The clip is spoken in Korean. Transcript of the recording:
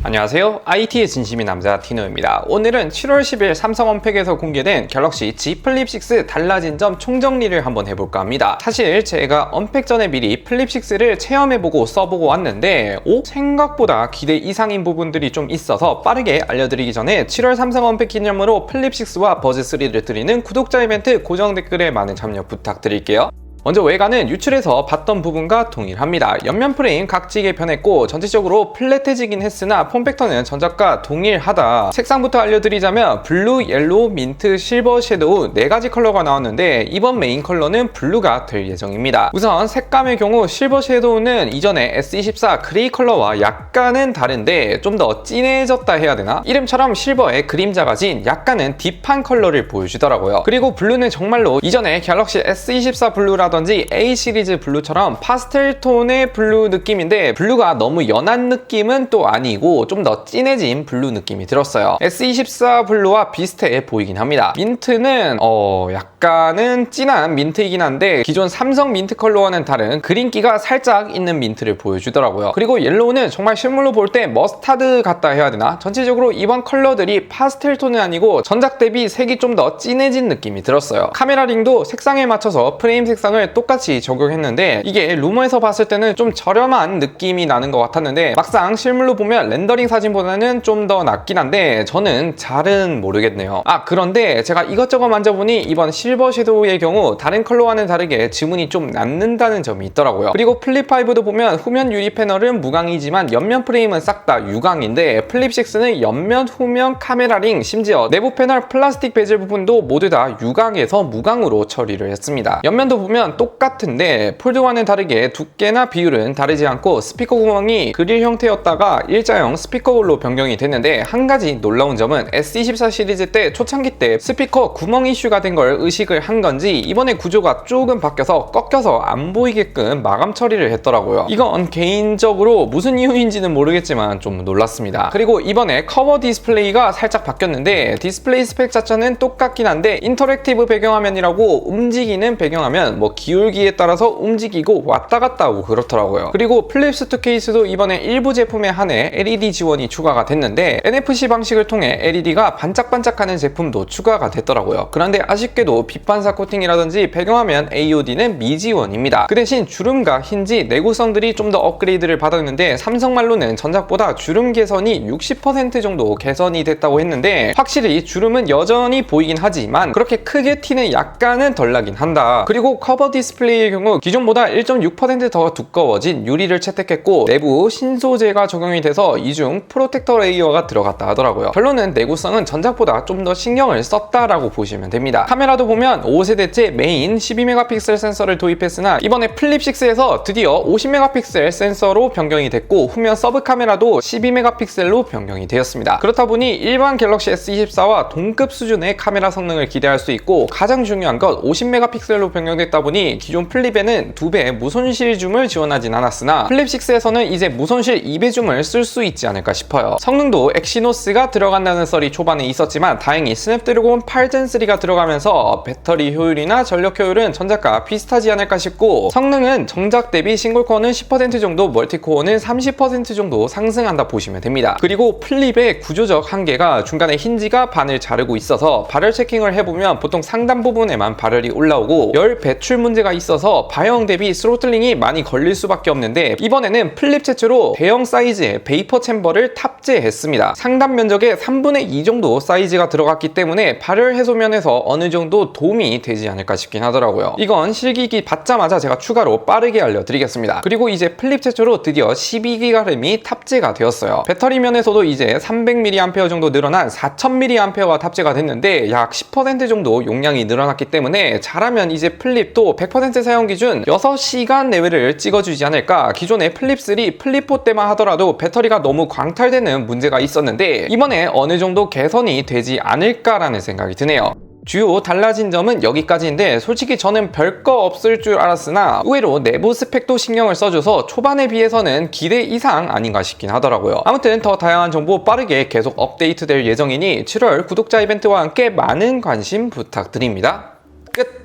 안녕하세요. IT의 진심인 남자 티노입니다. 오늘은 7월 10일 삼성 언팩에서 공개된 갤럭시 Z 플립6 달라진 점 총정리를 한번 해볼까 합니다. 사실 제가 언팩 전에 미리 플립6를 체험해보고 써보고 왔는데 생각보다 기대 이상인 부분들이 좀 있어서 빠르게 알려드리기 전에 7월 삼성 언팩 기념으로 플립6와 버즈3를 드리는 구독자 이벤트 고정 댓글에 많은 참여 부탁드릴게요. 먼저 외관은 유출해서 봤던 부분과 동일합니다. 옆면 프레임 각지게 변했고 전체적으로 플랫해지긴 했으나 폼팩터는 전작과 동일하다. 색상부터 알려드리자면 블루, 옐로우, 민트, 실버, 섀도우 4가지 컬러가 나왔는데 이번 메인 컬러는 블루가 될 예정입니다. 우선 색감의 경우 실버 섀도우는 이전에 S24 그레이 컬러와 약간은 다른데 좀 더 진해졌다 해야 되나? 이름처럼 실버에 그림자가 진 약간은 딥한 컬러를 보여주더라고요. 그리고 블루는 정말로 이전에 갤럭시 S24 블루라 든지 A 시리즈 블루처럼 파스텔 톤의 블루 느낌인데 블루가 너무 연한 느낌은 또 아니고 좀 더 진해진 블루 느낌이 들었어요. S24 블루와 비슷해 보이긴 합니다. 민트는 약간은 진한 민트이긴 한데 기존 삼성 민트 컬러와는 다른 그린기가 살짝 있는 민트를 보여주더라고요. 그리고 옐로우는 정말 실물로 볼 때 머스타드 같다 해야 되나? 전체적으로 이번 컬러들이 파스텔 톤은 아니고 전작 대비 색이 좀 더 진해진 느낌이 들었어요. 카메라 링도 색상에 맞춰서 프레임 색상을 똑같이 적용했는데 이게 루머에서 봤을 때는 좀 저렴한 느낌이 나는 것 같았는데 막상 실물로 보면 렌더링 사진보다는 좀 더 낫긴 한데 저는 잘은 모르겠네요. 그런데 제가 이것저것 만져보니 이번 실버 섀도우의 경우 다른 컬러와는 다르게 지문이 좀 남는다는 점이 있더라고요. 그리고 플립5도 보면 후면 유리 패널은 무광이지만 옆면 프레임은 싹 다 유광인데 플립6는 옆면, 후면, 카메라 링, 심지어 내부 패널 플라스틱 베젤 부분도 모두 다 유광에서 무광으로 처리를 했습니다. 옆면도 보면 똑같은데 폴드와는 다르게 두께나 비율은 다르지 않고 스피커 구멍이 그릴 형태였다가 일자형 스피커홀로 변경이 됐는데 한 가지 놀라운 점은 S24 시리즈 때 초창기 때 스피커 구멍 이슈가 된 걸 의식을 한 건지 이번에 구조가 조금 바뀌어서 꺾여서 안 보이게끔 마감 처리를 했더라고요. 이건 개인적으로 무슨 이유인지는 모르겠지만 좀 놀랐습니다. 그리고 이번에 커버 디스플레이가 살짝 바뀌었는데 디스플레이 스펙 자체는 똑같긴 한데 인터랙티브 배경화면이라고 움직이는 배경화면 기울기에 따라서 움직이고 왔다 갔다 하고 그렇더라고요. 그리고 플립스2 케이스도 이번에 일부 제품에 한해 LED 지원이 추가가 됐는데 NFC 방식을 통해 LED가 반짝반짝하는 제품도 추가가 됐더라고요. 그런데 아쉽게도 빛 반사 코팅이라든지 배경화면 AOD는 미지원입니다. 그 대신 주름과 힌지, 내구성들이 좀 더 업그레이드를 받았는데 삼성 말로는 전작보다 주름 개선이 60% 정도 개선이 됐다고 했는데 확실히 주름은 여전히 보이긴 하지만 그렇게 크게 티는 약간은 덜 나긴 한다. 그리고 커버 디스플레이의 경우 기존보다 1.6% 더 두꺼워진 유리를 채택했고 내부 신소재가 적용이 돼서 이중 프로텍터 레이어가 들어갔다 하더라고요. 결론은 내구성은 전작보다 좀 더 신경을 썼다라고 보시면 됩니다. 카메라도 보면 5세대째 메인 12메가픽셀 센서를 도입했으나 이번에 플립6에서 드디어 50메가픽셀 센서로 변경이 됐고 후면 서브 카메라도 12메가픽셀로 변경이 되었습니다. 그렇다 보니 일반 갤럭시 S24와 동급 수준의 카메라 성능을 기대할 수 있고 가장 중요한 건 50메가픽셀로 변경됐다 보니 기존 플립에는 2배 무손실 줌을 지원하진 않았으나 플립6에서는 이제 무손실 2배 줌을 쓸 수 있지 않을까 싶어요. 성능도 엑시노스가 들어간다는 썰이 초반에 있었지만 다행히 스냅드래곤 8gen3가 들어가면서 배터리 효율이나 전력 효율은 전작과 비슷하지 않을까 싶고 성능은 정작 대비 싱글코어는 10% 정도, 멀티코어는 30% 정도 상승한다 보시면 됩니다. 그리고 플립의 구조적 한계가 중간에 힌지가 반을 자르고 있어서 발열 체킹을 해보면 보통 상단 부분에만 발열이 올라오고 열 배출 문제가 있어서 바형 대비 스로틀링이 많이 걸릴 수밖에 없는데 이번에는 플립 최초로 대형 사이즈의 베이퍼 챔버를 탑재했습니다. 상단 면적의 3분의 2 정도 사이즈가 들어갔기 때문에 발열 해소 면에서 어느 정도 도움이 되지 않을까 싶긴 하더라고요. 이건 실기기 받자마자 제가 추가로 빠르게 알려드리겠습니다. 그리고 이제 플립 최초로 드디어 12기가 램이 탑재가 되었어요. 배터리 면에서도 이제 300mAh 정도 늘어난 4000mAh가 탑재가 됐는데 약 10% 정도 용량이 늘어났기 때문에 잘하면 이제 플립도 100% 사용 기준 6시간 내외를 찍어주지 않을까. 기존의 플립3, 플립4 때만 하더라도 배터리가 너무 광탈되는 문제가 있었는데 이번에 어느 정도 개선이 되지 않을까라는 생각이 드네요. 주요 달라진 점은 여기까지인데 솔직히 저는 별거 없을 줄 알았으나 의외로 내부 스펙도 신경을 써줘서 초반에 비해서는 기대 이상 아닌가 싶긴 하더라고요. 아무튼 더 다양한 정보 빠르게 계속 업데이트 될 예정이니 7월 구독자 이벤트와 함께 많은 관심 부탁드립니다. 끝!